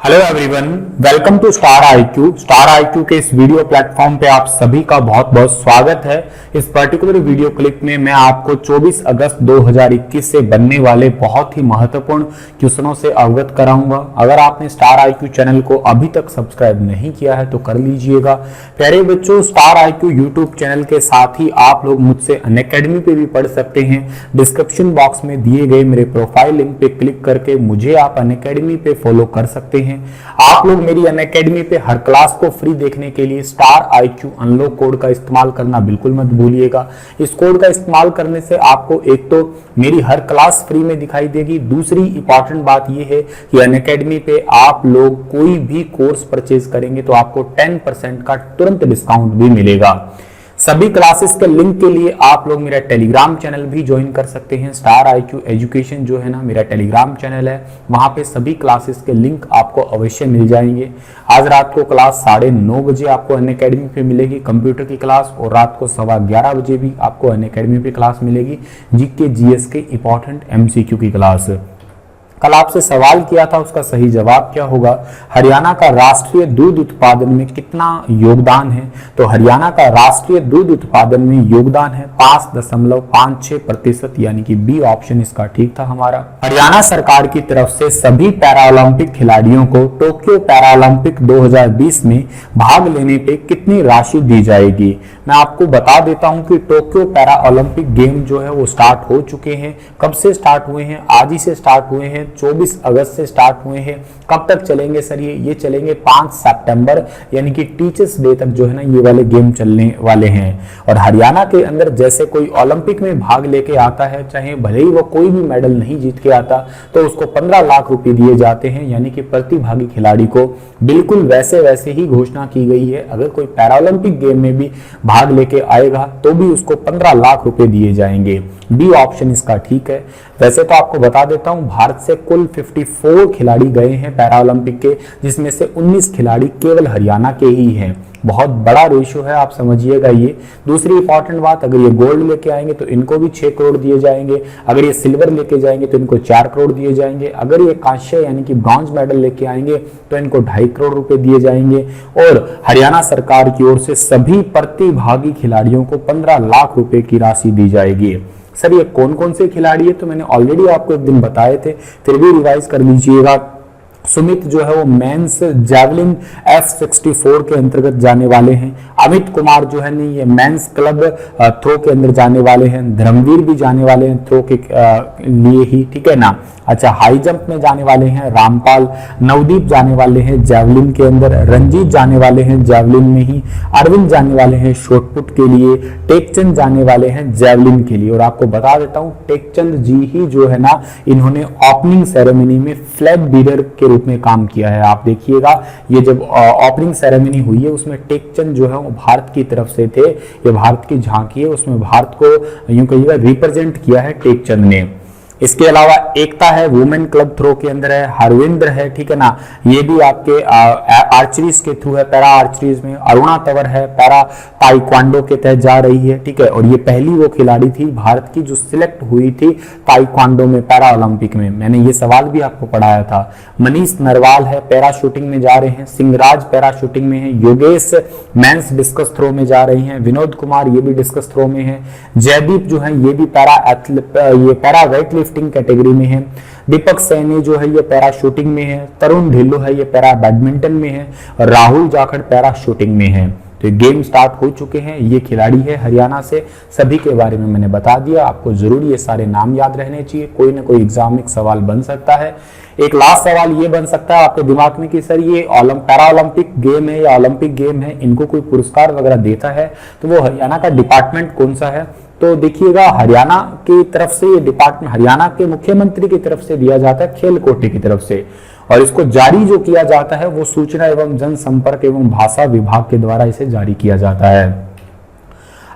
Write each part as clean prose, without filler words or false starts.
Hello everyone, welcome to Star IQ. Star IQ के इस video platform पे आप सभी का बहुत बहुत स्वागत है। इस पर्टिकुलर वीडियो क्लिप में मैं आपको 24 अगस्त 2021 से बनने वाले बहुत ही महत्वपूर्ण क्वेश्चनों से अवगत कराऊंगा। अगर आपने स्टार आईक्यू चैनल को अभी तक सब्सक्राइब नहीं किया है तो कर लीजिएगा। प्यारे बच्चों, स्टार आईक्यू यूट्यूब चैनल के साथ ही आप लोग मुझसे अनअकैडमी पे भी पढ़ सकते हैं। डिस्क्रिप्शन बॉक्स में दिए गए मेरे प्रोफाइल लिंक पे क्लिक करके मुझे आप अनअकैडमी पे फॉलो कर सकते हैं। आप लोग मेरी अनअकैडमी पे हर क्लास को फ्री देखने के लिए स्टार आईक्यू अनलॉक कोड का इस्तेमाल करना बिल्कुल मत भूलिएगा। इस कोड का इस्तेमाल करने से आपको एक तो मेरी हर क्लास फ्री में दिखाई देगी, दूसरी इंपॉर्टेंट बात यह है कि अनअकैडमी पे आप लोग कोई भी कोर्स परचेज करेंगे तो आपको 10% का तुरंत डिस्काउंट भी मिलेगा। सभी क्लासेस के लिंक के लिए आप लोग मेरा टेलीग्राम चैनल भी ज्वाइन कर सकते हैं। स्टार आईक्यू एजुकेशन जो है ना, मेरा टेलीग्राम चैनल है, वहां पे सभी क्लासेस के लिंक आपको अवश्य मिल जाएंगे। आज रात को क्लास 9:30 बजे आपको अनअकैडमी पे मिलेगी कंप्यूटर की क्लास, और रात को 11:15 बजे भी आपको अनअकैडमी पे क्लास मिलेगी जीके जीएस के इंपॉर्टेंट एमसीक्यू की क्लास। कल आपसे सवाल किया था, उसका सही जवाब क्या होगा? हरियाणा का राष्ट्रीय दूध उत्पादन में कितना योगदान है? तो हरियाणा का राष्ट्रीय दूध उत्पादन में योगदान है 5.56%, यानी कि बी ऑप्शन इसका ठीक था हमारा। हरियाणा सरकार की तरफ से सभी पैरालंपिक खिलाड़ियों को टोक्यो पैरालंपिक 2020 में भाग लेने पे कितनी राशि दी जाएगी? मैं आपको बता देता हूं कि टोक्यो पैरा ओलंपिक गेम जो है वो स्टार्ट हो चुके हैं। कब से स्टार्ट हुए हैं? आज ही से स्टार्ट हुए हैं, 24 अगस्त से स्टार्ट हुए हैं। कब तक चलेंगे सर? ये चलेंगे 5 सितंबर, यानी कि टीचर्स डे तक जो है ना ये वाले गेम चलने वाले हैं। और हरियाणा के अंदर जैसे कोई ओलंपिक में भाग लेके आता है, चाहे भले ही वो कोई भी मेडल नहीं जीत के आता, तो उसको 15 लाख रुपए दिए जाते हैं, यानी कि प्रतिभागी खिलाड़ी को बिल्कुल वैसे ही घोषणा की गई है। अगर कोई पैरालंपिक गेम में भी भाग लेके आएगा तो भी उसको 15 लाख रुपए दिए जाएंगे। बी ऑप्शन इसका ठीक है। वैसे तो आपको बता देता हूं, भारत से कुल 54 खिलाड़ी गए हैं पैरालंपिक के, जिसमें से 19 खिलाड़ी केवल हरियाणा के ही हैं। बहुत बड़ा रेशियो है, आप समझिएगा ये। दूसरी इंपॉर्टेंट बात, अगर ये गोल्ड लेके आएंगे तो इनको भी 6 करोड़ दिए जाएंगे। अगर ये सिल्वर लेके जाएंगे तो इनको 4 करोड़ दिए जाएंगे। अगर ये कांस्य यानी कि ब्रॉन्ज मेडल लेके आएंगे तो इनको 2.5 करोड़ रुपए दिए जाएंगे। और हरियाणा सरकार की ओर से सभी प्रतिभागी खिलाड़ियों को 15 लाख रुपए की राशि दी जाएगी। सर ये कौन कौन से खिलाड़ी है? तो मैंने ऑलरेडी आपको एक दिन बताए थे, फिर भी रिवाइज कर लीजिएगा। सुमित जो है वो मेंस जैवलिन F64 के अंतर्गत जाने वाले हैं। अमित कुमार जो है नहीं, ये मेंस क्लब थ्रो के अंदर जाने वाले हैं। धर्मवीर भी जाने वाले हैं थ्रो के लिए ही, ठीक है ना। अच्छा, हाई जंप में जाने वाले हैं रामपाल। नवदीप जाने वाले हैं जैवलिन के अंदर। रंजीत जाने वाले हैं जैवलिन में ही। अरविंद जाने वाले हैं शॉटपुट के लिए। टेकचंद जाने वाले हैं जैवलिन के लिए। और आपको बता देता हूं, टेकचंद जी ही जो है ना, इन्होंने ओपनिंग सेरेमनी में फ्लैग बीडर के रूप में काम किया है। आप देखिएगा, ये जब ओपनिंग सेरेमनी हुई है उसमें टेकचंद जो है वो भारत की तरफ से थे। ये भारत की झांकी है, उसमें भारत को यूं कहिएगा रिप्रेजेंट किया है टेकचंद ने। इसके अलावा एकता है, वुमेन क्लब थ्रो के अंदर है। हरविंद्र है, ठीक है ना, ये भी आपके आर्चरीज के थ्रू है, पैरा आर्चरीज में। अरुणा तंवर है, पैरा ताइक्वांडो के तहत जा रही है, ठीक है। और ये पहली वो खिलाड़ी थी भारत की जो सिलेक्ट हुई थी ताइक्वांडो में पैरा ओलंपिक में। मैंने ये सवाल भी आपको पढ़ाया था। मनीष नरवाल है, पैरा शूटिंग में जा रहे हैं। सिंहराज पैरा शूटिंग में है। योगेश मेंस डिस्कस थ्रो में जा रहे हैं। विनोद कुमार ये भी डिस्कस थ्रो में है। जयदीप जो है ये भी पैरा वेट लिफ्टिंग कैटेगरी में है। दीपक सैनी जो है ये पैरा शूटिंग में है। तरुण ढिल्लो है, ये पैरा बैडमिंटन में है। और राहुल जाखड़ पैरा शूटिंग में है। तो गेम स्टार्ट हो चुके हैं। ये खिलाड़ी है हरियाणा से, सभी के बारे में मैंने बता दिया। आपको जरूर ये सारे नाम याद रहने चाहिए, कोई ना कोई एग्जाम में सवाल बन सकता है। एक लास्ट सवाल ये बन सकता है आपके दिमाग में कि सर ये पैरा ओलंपिक गेम है या ओलंपिक गेम है, इनको कोई पुरस्कार वगैरह देता है तो वो हरियाणा का डिपार्टमेंट कौन सा है? तो देखिएगा, हरियाणा की तरफ से ये डिपार्टमेंट हरियाणा के मुख्यमंत्री की तरफ से दिया जाता है, खेल कोटे की तरफ से। और इसको जारी जो किया जाता है वो सूचना एवं जनसंपर्क एवं भाषा विभाग के द्वारा इसे जारी किया जाता है।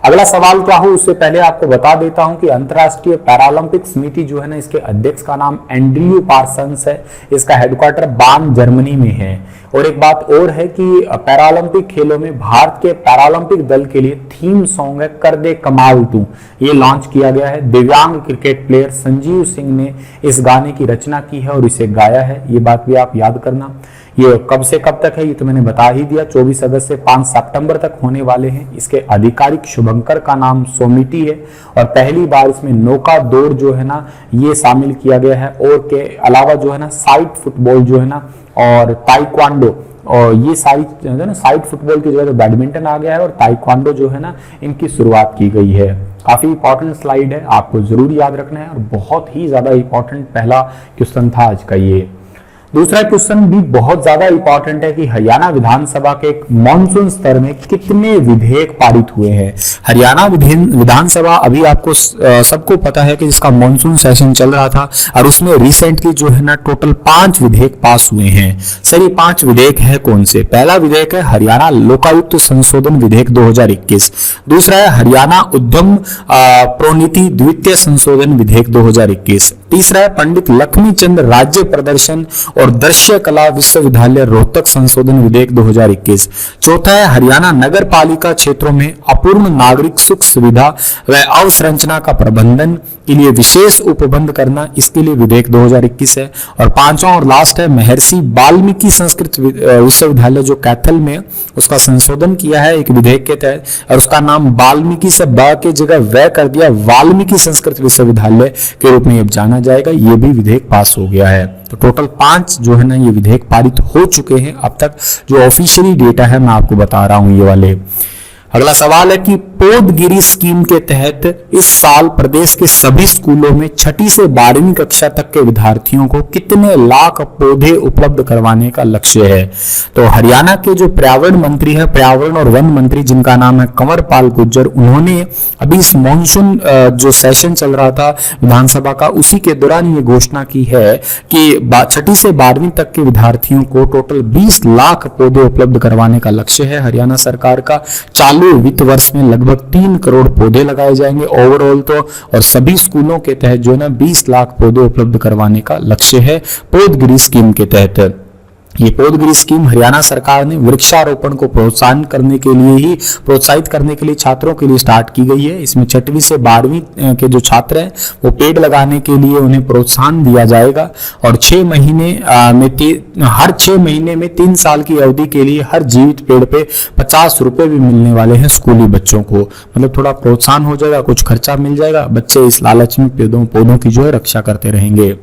अगला सवाल क्या हो उससे पहले आपको बता देता हूं कि अंतर्राष्ट्रीय पैरालंपिक समिति जो है ना, इसके अध्यक्ष का नाम एंड्रयू पार्सन्स है। इसका हेडक्वार्टर बार्न जर्मनी में है। और एक बात और है कि पैरालंपिक खेलों में भारत के पैरालंपिक दल के लिए थीम सॉन्ग है कर दे कमाल तू, ये लॉन्च किया गया है। दिव्यांग क्रिकेट प्लेयर संजीव सिंह ने इस गाने की रचना की है और इसे गाया है, ये बात भी आप याद करना। ये कब से कब तक है ये तो मैंने बता ही दिया, 24 अगस्त से 5 सितंबर तक होने वाले हैं। इसके आधिकारिक शुभंकर का नाम सोमिटी है और पहली बार इसमें नौका दौड़ जो है ना ये शामिल किया गया है, और के अलावा जो है ना साइड फुटबॉल जो है ना और ताइक्वांडो, और ये सारी जो है ना साइड फुटबॉल की जगह बैडमिंटन आ गया है और ताइक्वांडो जो है ना इनकी शुरुआत की गई है। काफी इंपॉर्टेंट स्लाइड है, आपको जरूर याद रखना है और बहुत ही ज्यादा इंपॉर्टेंट पहला क्वेश्चन था आज का ये। दूसरा क्वेश्चन भी बहुत ज्यादा इंपॉर्टेंट है कि हरियाणा विधानसभा के मानसून स्तर में कितने विधेयक पारित हुए हैं। हरियाणा विधानसभा अभी आपको सबको पता है कि जिसका मानसून सेशन चल रहा था और उसमें रिसेंटली जो है ना टोटल 5 विधेयक पास हुए हैं। सर ये 5 विधेयक है कौन से? पहला विधेयक है हरियाणा लोकायुक्त संशोधन विधेयक 2021, दूसरा है हरियाणा उद्यम प्रोन्नति द्वितीय संशोधन विधेयक 2021, तीसरा है पंडित लक्ष्मीचंद राज्य प्रदर्शन और दृश्य कला विश्वविद्यालय रोहतक संशोधन विधेयक 2021, चौथा है हरियाणा नगर पालिका क्षेत्रों में अपूर्ण नागरिक सुख सुविधा व अवसंरचना का प्रबंधन के लिए विशेष उपबंध करना, इसके लिए विधेयक 2021 है, और पांचवा और लास्ट है महर्षि वाल्मीकि संस्कृत विश्वविद्यालय जो कैथल में उसका संशोधन किया है एक विधेयक के तहत, और उसका नाम वाल्मीकि से ब के जगह व कर दिया, वाल्मीकि संस्कृत विश्वविद्यालय के रूप में अब जाना जाएगा। ये भी विधेयक पास हो गया है। तो टोटल 5 जो है ना ये विधेयक पारित हो चुके हैं अब तक, जो ऑफिशियली डेटा है मैं आपको बता रहा हूं ये वाले। अगला सवाल है कि पौधगिरी स्कीम के तहत इस साल प्रदेश के सभी स्कूलों में 6ठी से 12वीं कक्षा तक के विद्यार्थियों को कितने लाख पौधे उपलब्ध करवाने का लक्ष्य है? तो हरियाणा के जो पर्यावरण मंत्री है, पर्यावरण और वन मंत्री जिनका नाम है कंवर पाल गुर्जर, उन्होंने अभी इस मॉनसून जो सेशन चल रहा था विधानसभा का उसी के दौरान ये घोषणा की है कि 6ठी से 12वीं तक के विद्यार्थियों को टोटल 20 लाख पौधे उपलब्ध करवाने का लक्ष्य है हरियाणा सरकार का। चालू वित्त वर्ष में लगभग 3 करोड़ पौधे लगाए जाएंगे ओवरऑल तो, और सभी स्कूलों के तहत जो है ना 20 लाख पौधे उपलब्ध करवाने का लक्ष्य है पौधगिरी स्कीम के तहत। ये पौधगिरी स्कीम हरियाणा सरकार ने वृक्षारोपण को प्रोत्साहित करने के लिए छात्रों के लिए स्टार्ट की गई है। इसमें 6वीं से 12वीं के जो छात्र हैं वो पेड़ लगाने के लिए उन्हें प्रोत्साहन दिया जाएगा, और हर 6 महीने में 3 साल की अवधि के लिए हर जीवित पेड़ पे 50 रुपए भी मिलने वाले हैं स्कूली बच्चों को। मतलब थोड़ा प्रोत्साहन हो जाएगा, कुछ खर्चा मिल जाएगा, बच्चे इस लालच में पौधों की जो है रक्षा करते रहेंगे।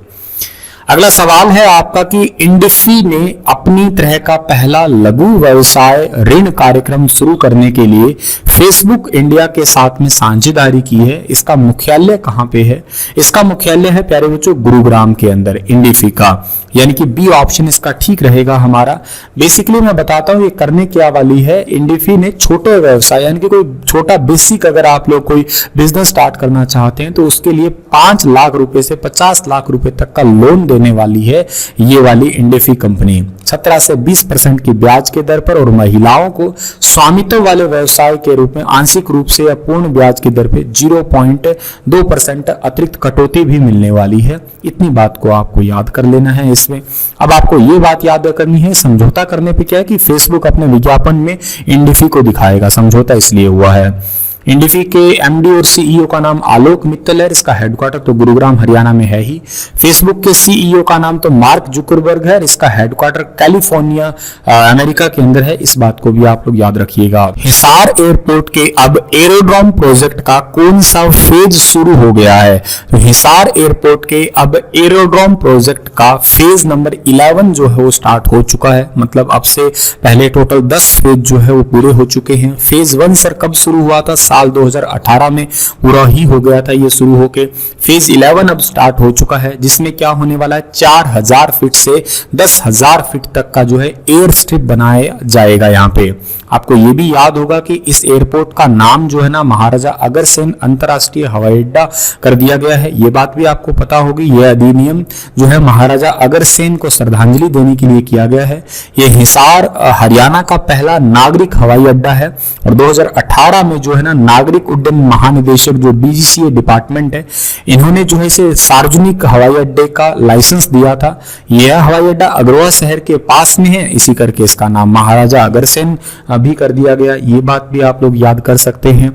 अगला सवाल है आपका कि इंडफी ने अपनी तरह का पहला लघु व्यवसाय ऋण कार्यक्रम शुरू करने के लिए फेसबुक इंडिया के साथ में साझेदारी की है। इसका मुख्यालय कहां पे है? इसका मुख्यालय है प्यारे बच्चों गुरुग्राम के अंदर इंडफी का, यानी कि बी ऑप्शन इसका ठीक रहेगा हमारा। बेसिकली मैं बताता हूं ये करने क्या वाली है। इंडफी ने छोटे व्यवसाय यानी कि कोई छोटा बेसिक अगर आप लोग कोई बिजनेस स्टार्ट करना चाहते हैं तो उसके लिए 5 लाख रुपए से 50 लाख रुपए तक का लोन देने वाली है ये वाली इंडफी कंपनी, 17 से 20% की ब्याज के दर पर, और महिलाओं को स्वामित्व वाले व्यवसाय के रूप में आंशिक रूप से या पूर्ण ब्याज की दर पे 0.2% अतिरिक्त कटौती भी मिलने वाली है। इतनी बात को आपको याद कर लेना है इसमें। अब आपको ये बात याद करनी है समझौता करने पे क्या है कि फेसबुक अपने विज्ञापन में इंडफी को दिखाएगा, समझौता इसलिए हुआ है। इंडफी के एमडी और सीईओ का नाम आलोक मित्तल है, इसका हेडक्वार्टर तो गुरुग्राम हरियाणा में है ही। फेसबुक के सीईओ का नाम तो मार्क जुकरबर्ग है, इसका हेडक्वार्टर कैलिफोर्निया अमेरिका के अंदर है। इस बात को भी आप लोग याद रखिएगा। हिसार एयरपोर्ट के अब एरोड्रोम प्रोजेक्ट का कौन सा फेज शुरू हो गया है? तो हिसार एयरपोर्ट के अब एरोड्रोम प्रोजेक्ट का फेज नंबर 11 जो है वो स्टार्ट हो चुका है। मतलब अब से पहले टोटल 10 फेज जो है वो पूरे हो चुके हैं। फेज 1 सर कब शुरू हुआ था? साल 2018 में पूरा ही हो गया था ये शुरू होके। फेज 11 अब स्टार्ट हो चुका है जिसमें क्या होने वाला है 4000 फीट से 10,000 फीट तक का जो है एयर स्ट्रिप बनाया जाएगा। यहाँ पे आपको ये भी याद होगा कि इस एयरपोर्ट का नाम जो है ना महाराजा अग्रसेन अंतरराष्ट्रीय हवाई अड्डा कर दिया गया है। ये बात भी आपको पता होगी। यह अधिनियम जो है महाराजा अग्रसेन को श्रद्धांजलि देने के लिए किया गया है। ये हिसार हरियाणा का पहला नागरिक हवाई अड्डा है और 2018 में जो है ना नागरिक उड्डयन महानिदेशक जो डीजीसीए डिपार्टमेंट है इन्होंने जो है इसे सार्वजनिक हवाई अड्डे का लाइसेंस दिया था। यह हवाई अड्डा अग्रवा शहर के पास में है, इसी करके इसका नाम महाराजा अग्रसेन भी कर दिया गया। ये बात भी आप लोग याद कर सकते हैं।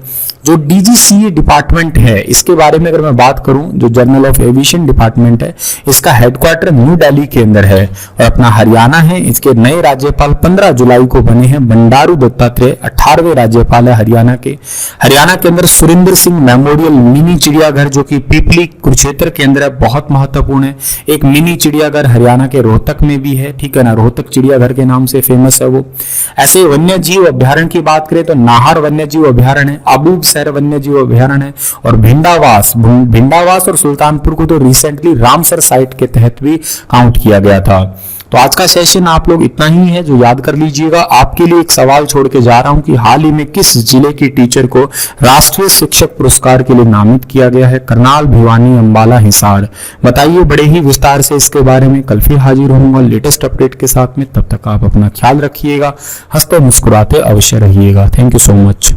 जो DGCA डिपार्टमेंट है, इसके बारे में अगर मैं बात करूं, जो जर्नल ऑफ एविएशन डिपार्टमेंट है, इसका हेडक्वार्टर न्यू दिल्ली के अंदर है और अपना हरियाणा है। इसके नए राज्यपाल 15 जुलाई को बने हैं बंडारू दत्तात्रेय, 18वें राज्यपाल है हरियाणा के। हरियाणा के अंदर सुरेंद्र सिंह मेमोरियल मिनी चिड़ियाघर जो कि पीपली कुरुक्षेत्र के अंदर है, बहुत महत्वपूर्ण है। एक मिनी चिड़ियाघर हरियाणा के रोहतक में भी है, ठीक है ना, रोहतक चिड़ियाघर के नाम से फेमस है वो। ऐसे वन्य जीव अभ्यारण्य की बात करें तो नाहर वन्य जीव अभ्यारण्य है, अबूबसर वन्य जीव अभ्यारण्य है और भिंडावास और सुल्तानपुर को तो रिसेंटली रामसर साइट के तहत भी काउंट किया गया था। तो आज का सेशन आप लोग इतना ही है जो याद कर लीजिएगा। आपके लिए एक सवाल छोड़ के जा रहा हूं कि हाल ही में किस जिले की टीचर को राष्ट्रीय शिक्षक पुरस्कार के लिए नामित किया गया है? करनाल, भिवानी, अंबाला, हिसार। बताइए बड़े ही विस्तार से इसके बारे में। कल फिर हाजिर होऊंगा लेटेस्ट अपडेट के साथ में। तब तक आप अपना ख्याल रखिएगा, हंसते मुस्कुराते अवश्य रहिएगा। Thank you so much.